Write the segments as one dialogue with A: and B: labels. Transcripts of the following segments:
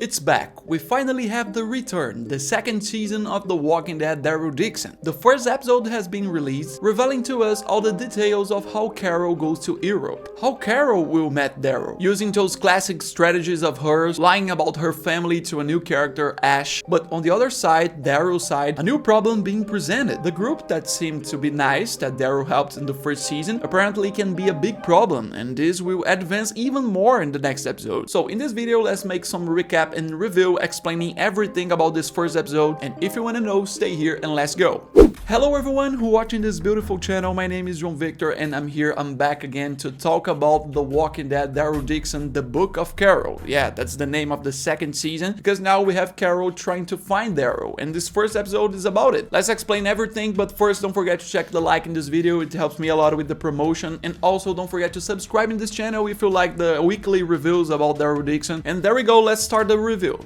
A: It's back. We finally have the return, the second season of The Walking Dead Daryl Dixon. The first episode has been released, revealing to us all the details of how Carol goes to Europe, how Carol will meet Daryl, using those classic strategies of hers, lying about her family to a new character, Ash. But on the other side, Daryl's side, a new problem being presented. The group that seemed to be nice, that Daryl helped in the first season, apparently can be a big problem, and this will advance even more in the next episode. So in this video, let's make some recap and review explaining everything about this first episode, and if you wanna know, stay here and let's go. Hello everyone who watching this beautiful channel, my name is João Victor and I'm back again to talk about The Walking Dead Daryl Dixon, The Book of Carol. Yeah, that's the name of the second season, because now we have Carol trying to find Daryl, and this first episode is about it. Let's explain everything, but first don't forget to check the like in this video, it helps me a lot with the promotion, and also don't forget to subscribe in this channel if you like the weekly reviews about Daryl Dixon. And there we go, let's start the review.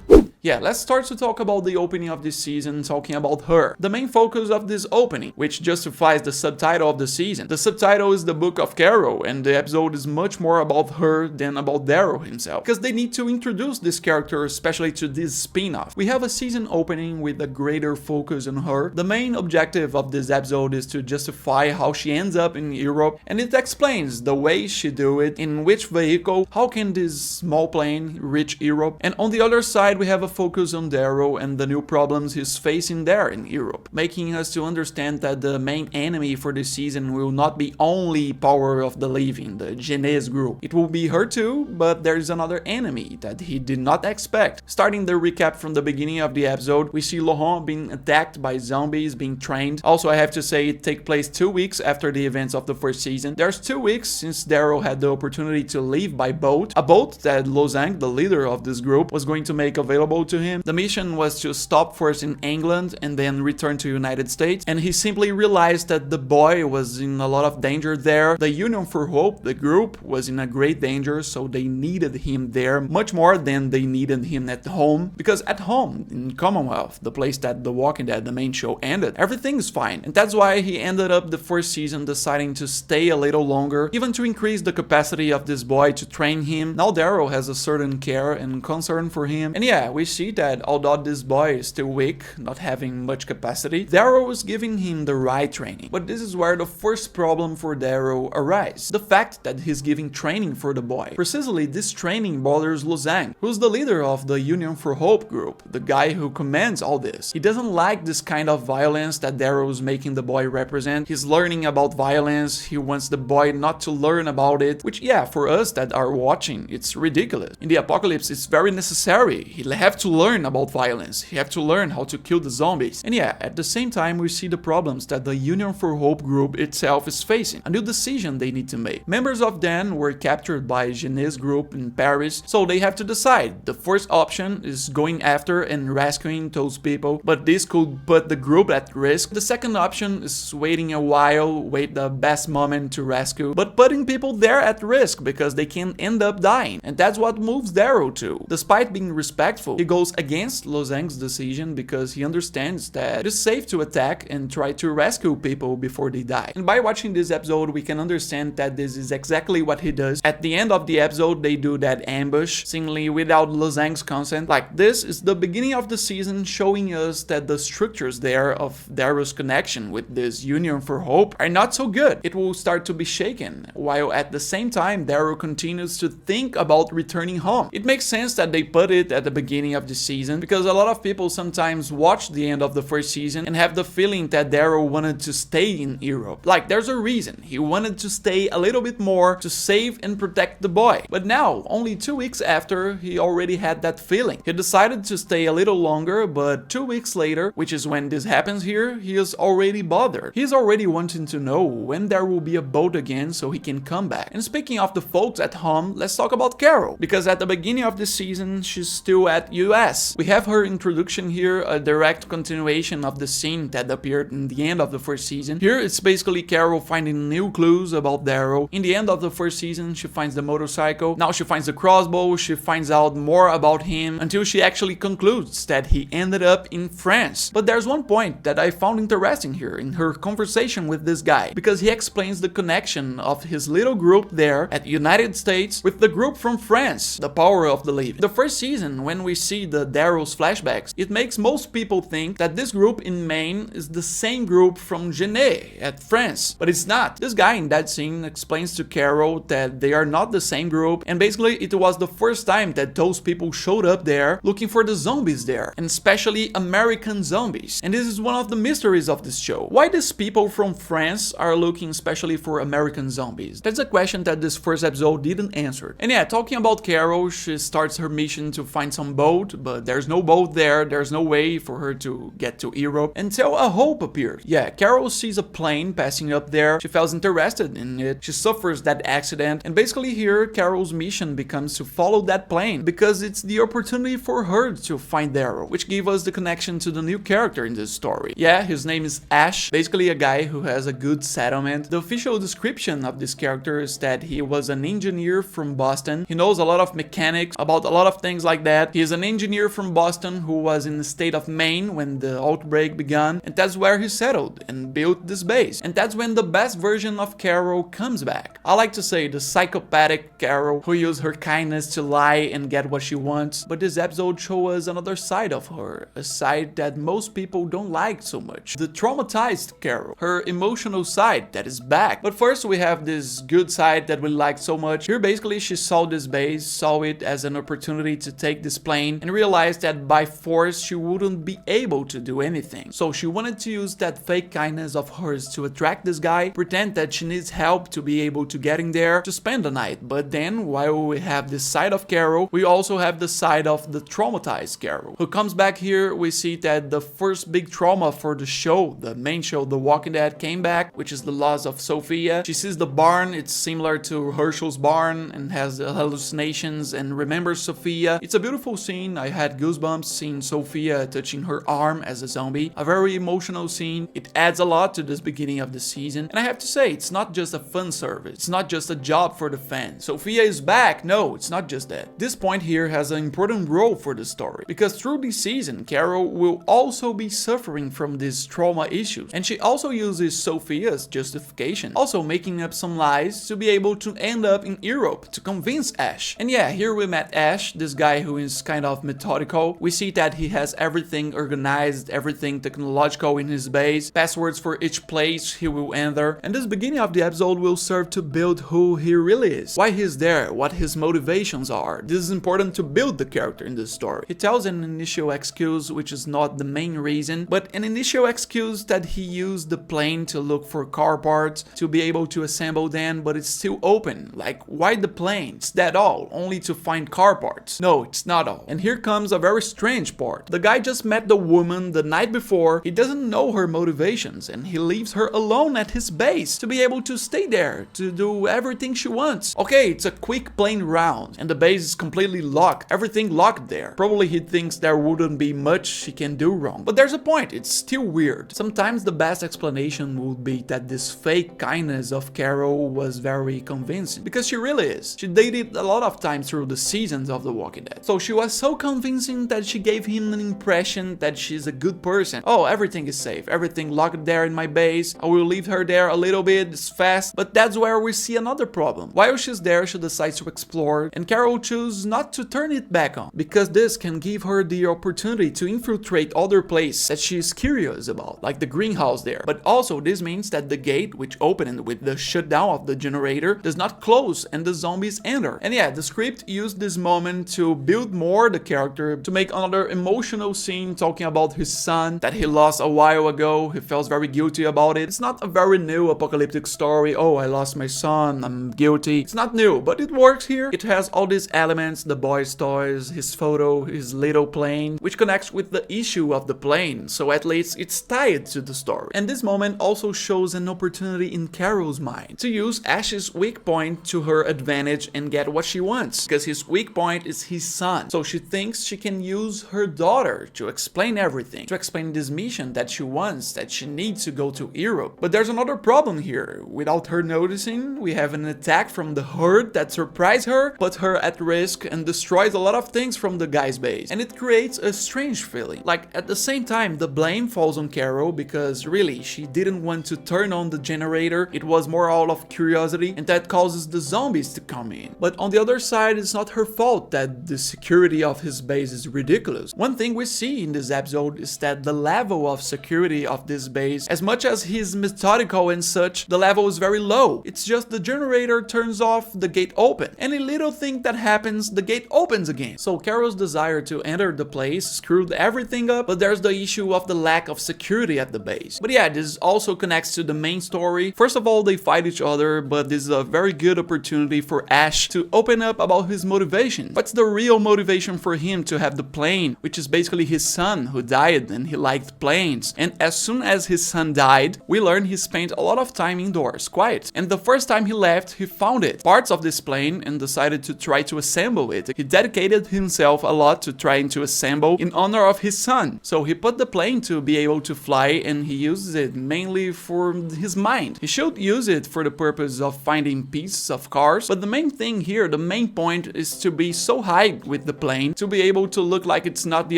A: Yeah, let's start to talk about the opening of this season, talking about her. The main focus of this opening, which justifies the subtitle of the season. The subtitle is The Book of Carol, and the episode is much more about her than about Daryl himself, because they need to introduce this character, especially to this spin-off. We have a season opening with a greater focus on her. The main objective of this episode is to justify how she ends up in Europe, and it explains the way she do it, in which vehicle, how can this small plane reach Europe, and on the other side we have a focus on Daryl and the new problems he's facing there in Europe, making us to understand that the main enemy for this season will not be only Power of the Living, the Genes group. It will be her too, but there is another enemy that he did not expect. Starting the recap from the beginning of the episode, we see Laurent being attacked by zombies, being trained. Also, I have to say it takes place 2 weeks after the events of the first season. There's 2 weeks since Daryl had the opportunity to leave by boat, a boat that Lozang, the leader of this group, was going to make available to him. The mission was to stop first in England and then return to United States, and he simply realized that the boy was in a lot of danger there. The Union for Hope, the group, was in a great danger, so they needed him there much more than they needed him at home, because at home, in Commonwealth, the place that The Walking Dead, the main show, ended, everything is fine, and that's why he ended up the first season deciding to stay a little longer, even to increase the capacity of this boy to train him. Now Daryl has a certain care and concern for him, and yeah, we see that although this boy is still weak, not having much capacity, Daryl is giving him the right training. But this is where the first problem for Daryl arises. The fact that he's giving training for the boy. Precisely, this training bothers Lozang, who's the leader of the Union for Hope group, the guy who commands all this. He doesn't like this kind of violence that Daryl is making the boy represent. He's learning about violence, he wants the boy not to learn about it, which yeah, for us that are watching, it's ridiculous. In the apocalypse, it's very necessary. He'll have to learn about violence, he have to learn how to kill the zombies. And yeah, at the same time we see the problems that the Union for Hope group itself is facing, a new decision they need to make. Members of them were captured by Genes group in Paris, so they have to decide. The first option is going after and rescuing those people, but this could put the group at risk. The second option is waiting a while, wait the best moment to rescue, but putting people there at risk because they can end up dying, and that's what moves Daryl too. Despite being respectful, he goes against Lozang's decision because he understands that it is safe to attack and try to rescue people before they die. And by watching this episode, we can understand that this is exactly what he does. At the end of the episode, they do that ambush, seemingly without Lozang's consent. Like, this is the beginning of the season, showing us that the structures there of Daryl's connection with this Union for Hope are not so good. It will start to be shaken, while at the same time, Daryl continues to think about returning home. It makes sense that they put it at the beginning of the season, because a lot of people sometimes watch the end of the first season and have the feeling that Daryl wanted to stay in Europe. Like, there's a reason. He wanted to stay a little bit more to save and protect the boy. But now, only 2 weeks after, he already had that feeling. He decided to stay a little longer, but 2 weeks later, which is when this happens here, he is already bothered. He's already wanting to know when there will be a boat again so he can come back. And speaking of the folks at home, let's talk about Carol, because at the beginning of the season, she's still at US. We have her introduction here, a direct continuation of the scene that appeared in the end of the first season. Here it's basically Carol finding new clues about Daryl. In the end of the first season, she finds the motorcycle, now she finds the crossbow, she finds out more about him until she actually concludes that he ended up in France. But there's one point that I found interesting here in her conversation with this guy, because he explains the connection of his little group there at United States with the group from France, the Power of the Living. The first season, when we see see the Daryl's flashbacks, it makes most people think that this group in Maine is the same group from Genet at France, but it's not. This guy in that scene explains to Carol that they are not the same group, and basically it was the first time that those people showed up there looking for the zombies there, and especially American zombies. And this is one of the mysteries of this show. Why these people from France are looking especially for American zombies? That's a question that this first episode didn't answer. And yeah, talking about Carol, she starts her mission to find some boat, but there's no boat there, there's no way for her to get to Europe until a hope appears. Yeah, Carol sees a plane passing up there, she feels interested in it, she suffers that accident, and basically here Carol's mission becomes to follow that plane because it's the opportunity for her to find Daryl, which gives us the connection to the new character in this story. Yeah, his name is Ash, basically a guy who has a good settlement. The official description of this character is that he was an engineer from Boston. He knows a lot of mechanics, about a lot of things like that. He is an engineer from Boston who was in the state of Maine when the outbreak began, and that's where he settled and built this base. And that's when the best version of Carol comes back. I like to say the psychopathic Carol who used her kindness to lie and get what she wants. But this episode shows us another side of her, a side that most people don't like so much. The traumatized Carol, her emotional side that is back. But first we have this good side that we like so much. Here basically she saw this base, saw it as an opportunity to take this plane, and realized that by force she wouldn't be able to do anything. So she wanted to use that fake kindness of hers to attract this guy, pretend that she needs help to be able to get in there to spend the night. But then while we have this side of Carol, we also have the side of the traumatized Carol, who comes back here. We see that the first big trauma for the show, the main show, The Walking Dead, came back, which is the loss of Sophia. She sees the barn, it's similar to Herschel's barn and has hallucinations and remembers Sophia. It's a beautiful scene. I had goosebumps seeing Sophia touching her arm as a zombie. A very emotional scene. It adds a lot to this beginning of the season. And I have to say, it's not just a fun service. It's not just a job for the fans. Sophia is back. No, it's not just that. This point here has an important role for the story, because through this season, Carol will also be suffering from these trauma issues. And she also uses Sophia's justification, also making up some lies to be able to end up in Europe to convince Ash. And yeah, here we met Ash, this guy who is kind of methodical. We see that he has everything organized, everything technological in his base, passwords for each place he will enter. And this beginning of the episode will serve to build who he really is, why he's there, what his motivations are. This is important to build the character in this story. He tells an initial excuse, which is not the main reason, but an initial excuse that he used the plane to look for car parts to be able to assemble them, but it's still open. Like, why the plane? Is that all? Only to find car parts? No, it's not all. And here comes a very strange part. The guy just met the woman the night before. He doesn't know her motivations, and he leaves her alone at his base to be able to stay there, to do everything she wants. Okay, it's a quick plane round, and the base is completely locked. Everything locked there. Probably he thinks there wouldn't be much she can do wrong. But there's a point. It's still weird. Sometimes the best explanation would be that this fake kindness of Carol was very convincing, because she really is. She dated a lot of times through the seasons of The Walking Dead. So she was so convincing that she gave him an impression that she's a good person. Oh, everything is safe. Everything locked there in my base. I will leave her there a little bit. It's fast. But that's where we see another problem. While she's there, she decides to explore, and Carol chooses not to turn it back on, because this can give her the opportunity to infiltrate other places that she's curious about, like the greenhouse there. But also this means that the gate, which opened with the shutdown of the generator, does not close and the zombies enter. And yeah, the script used this moment to build more the character, to make another emotional scene talking about his son that he lost a while ago. He feels very guilty about it. It's not a very new apocalyptic story. Oh, I lost my son, I'm guilty. It's not new, but it works here. It has all these elements, the boy's toys, his photo, his little plane, which connects with the issue of the plane, so at least it's tied to the story. And this moment also shows an opportunity in Carol's mind to use Ash's weak point to her advantage and get what she wants, because his weak point is his son. So she thinks she can use her daughter to explain everything, to explain this mission that she wants, that she needs to go to Europe. But there's another problem here. Without her noticing, we have an attack from the herd that surprises her, puts her at risk, and destroys a lot of things from the guy's base. And it creates a strange feeling. Like, at the same time, the blame falls on Carol, because really, she didn't want to turn on the generator. It was more out of curiosity, and that causes the zombies to come in. But on the other side, it's not her fault that the security of his base is ridiculous. One thing we see in this episode is that the level of security of this base, as much as he's methodical and such, the level is very low. It's just the generator turns off, the gate open. Any little thing that happens, the gate opens again. So Carol's desire to enter the place screwed everything up, but there's the issue of the lack of security at the base. But yeah, this also connects to the main story. First of all, they fight each other, but this is a very good opportunity for Ash to open up about his motivation. What's the real motivation for him to have the plane, which is basically his son who died and he liked planes. And as soon as his son died, we learn he spent a lot of time indoors, quiet. And the first time he left, he found parts of this plane and decided to try to assemble it. He dedicated himself a lot to trying to assemble in honor of his son. So he put the plane to be able to fly, and he uses it mainly for his mind. He should use it for the purpose of finding pieces of cars, but the main thing here, the main point, is to be so high with the plane to be able to look like it's not the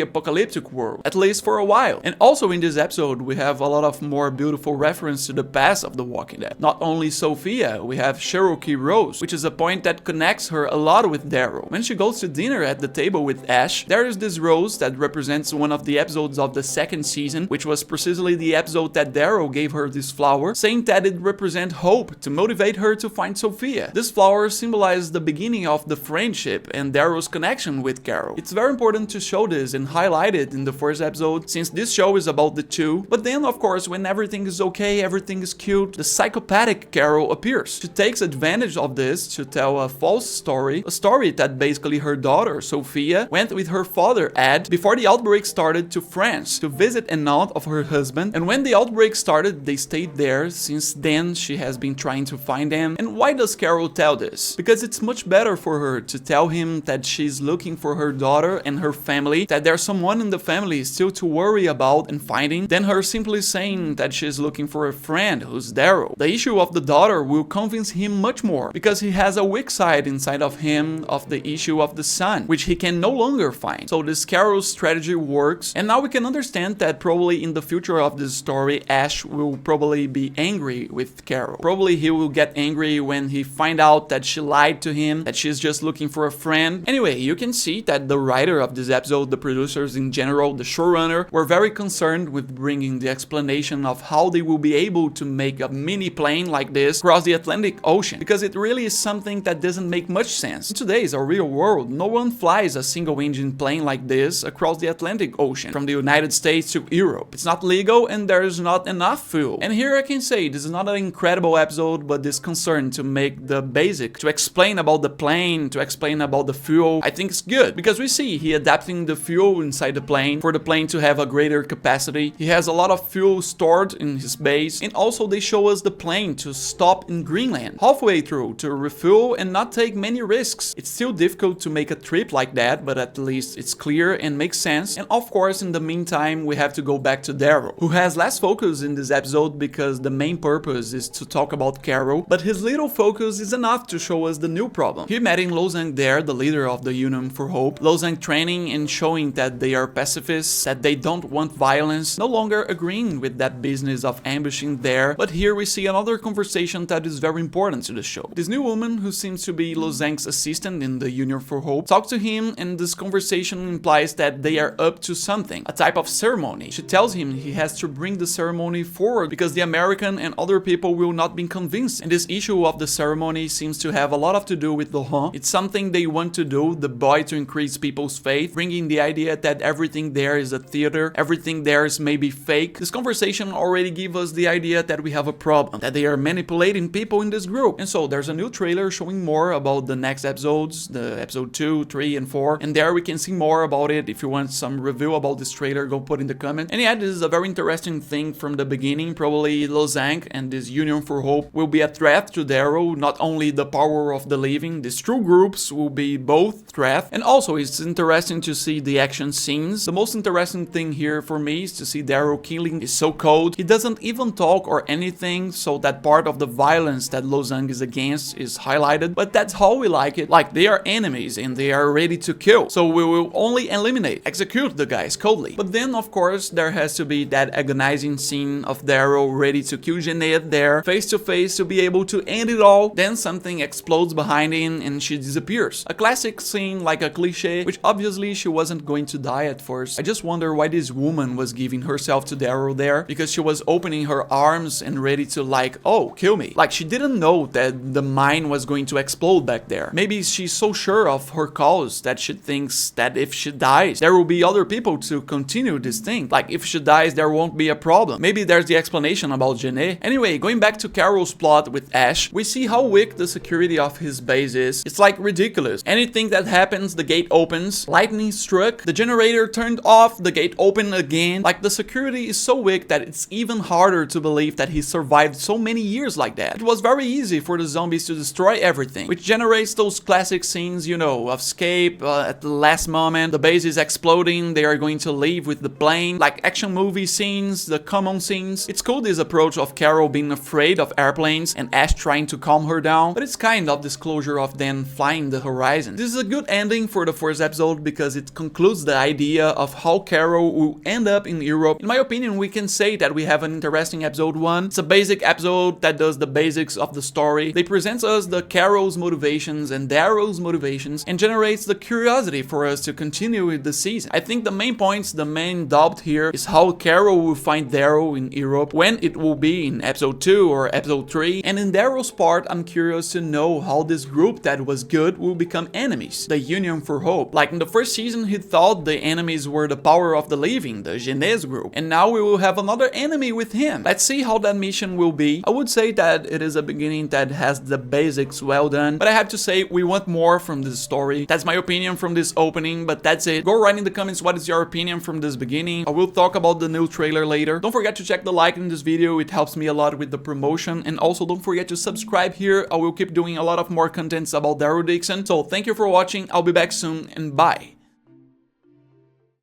A: apocalyptic world, at least for a while. And also in this episode, we have a lot of more beautiful reference to the past of The Walking Dead. Not only Sophia, we have Cherokee Rose, which is a point that connects her a lot with Daryl. When she goes to dinner at the table with Ash, there is this rose that represents one of the episodes of the second season, which was precisely the episode that Daryl gave her this flower, saying that it represents hope to motivate her to find Sophia. This flower symbolizes the beginning of the friendship and Daryl's connection with Carol. It's very important to show this and highlight it in the first episode, since this show is about the two. But then, of course, when everything is okay, everything is cute, the psychopathic Carol appears. She takes advantage of this to tell a false story, a story that basically her daughter, Sophia, went with her father, Ed, before the outbreak started to France to visit an aunt of her husband, and when the outbreak started, they stayed there. Since then, she has been trying to find them. And why does Carol tell this? Because it's much better for her to tell him that she's looking for her daughter and her family, that there's someone in the family still to worry about and finding, than her simply saying that she's looking for a friend who's Daryl. The issue of the daughter will convince him much more, because he has a weak side inside of him of the issue of the son, which he can no longer find. So this Carol's strategy works, and now we can understand that probably in the future of this story, Ash will probably be angry with Carol. Probably he will get angry when he find out that she lied to him, that she's just looking for a friend. Anyway, you can see that the writer of this episode, the producers in general, the showrunner, were very concerned with bringing the explanation of how they will be able to make a mini plane like this across the Atlantic Ocean, because it really is something that doesn't make much sense. In today's real world, no one flies a single engine plane like this across the Atlantic Ocean from the United States to Europe. It's not legal and there's not enough fuel. And here I can say this is not an incredible episode, but this concern to make the basic, to explain about the plane, to explain about the fuel, I think it's good, because we see he adapting the fuel inside the plane for the plane to have a greater capacity. He has a lot of fuel stored in his base, and also they show us the plane to stop in Greenland halfway through to refuel and not take many risks. It's still difficult to make a trip like that, but at least it's clear and makes sense. And of course, in the meantime, we have to go back to Daryl, who has less focus in this episode because the main purpose is to talk about Carol, but his little focus is enough to show us the new problem. He met in Lozang there, the leader of the Union for Hope. Lozang training and showing that they are pacifists, that they don't want violence, no longer agreeing with that business of ambushing there. But here we see another conversation that is very important to the show. This new woman, who seems to be Lozang's assistant in the Union for Hope, talks to him, and this conversation implies that they are up to something, a type of ceremony. She tells him he has to bring the ceremony forward because the American and other people will not be convinced. And this issue of the ceremony seems to have a lot to do with Laurent. It's something they want to do, the boy, to increase people's faith, bringing the idea that everything there is a theater, everything there is maybe fake. This conversation already gives us the idea that we have a problem, that they are manipulating people in this group. And so there's a new trailer showing more about the next episodes, the episode 2, 3, and 4, and there we can see more about it. If you want some review about this trailer, go put in the comment. And yeah, this is a very interesting thing from the beginning. Probably Lozang and this Union for Hope will be a threat to Daryl, not only the power of the living, these true groups will be both threat. And also it's interesting to see the action scenes. The most interesting thing here for me is to see Daryl killing is so cold. He doesn't even talk or anything, so that part of the violence that Lozang is against is highlighted. But that's how we like it. Like, they are enemies and they are ready to kill. So we will only eliminate, execute the guys coldly. But then of course there has to be that agonizing scene of Daryl ready to kill Jeanette there, face to face, to be able to end it all. Then something explodes behind him and she disappears. A classic scene, like a cliche cliché, which obviously she wasn't going to die at first. I just wonder why this woman was giving herself to Daryl there, because she was opening her arms and ready to like, oh, kill me. Like she didn't know that the mine was going to explode back there. Maybe she's so sure of her cause that she thinks that if she dies, there will be other people to continue this thing. Like if she dies, there won't be a problem. Maybe there's the explanation about Janae. Anyway, going back to Carol's plot with Ash, we see how weak the security of his base is. It's like ridiculous. Anything that happens, the gate opens, lightning struck, the generator turned off, the gate opened again. Like the security is so weak that it's even harder to believe that he survived so many years like that. It was very easy for the zombies to destroy everything, which generates those classic scenes, you know, of escape at the last moment, the base is exploding, they are going to leave with the plane, like action movie scenes, the common scenes. It's cool, this approach of Carol being afraid of airplanes and Ash trying to calm her down, but it's kind of disclosure of them flying the horizon. This is a good ending for the first episode because it concludes the idea of how Carol will end up in Europe. In my opinion, we can say that we have an interesting episode 1. It's a basic episode that does the basics of the story. They present us the Carol's motivations and Daryl's motivations and generates the curiosity for us to continue with the season. I think the main points, the main doubt here is how Carol will find Daryl in Europe, when it will be in episode 2 or episode 3. And in Daryl's part, I'm curious to know how this group that was good will become enemies, the Union for Hope. Like in the first season, he thought the enemies were the power of the living, the Genes group, and now we will have another enemy with him. Let's see how that mission will be. I would say that it is a beginning that has the basics well done, but I have to say we want more from this story. That's my opinion from this opening, but that's it. Go write in the comments what is your opinion from this beginning. I will talk about the new trailer later. Don't forget to check the like in this video, it helps me a lot with the promotion, and also don't forget to subscribe here. I will keep doing a lot of more contents about Daryl Dixon. So thank you for watching, I'll be back soon, and bye.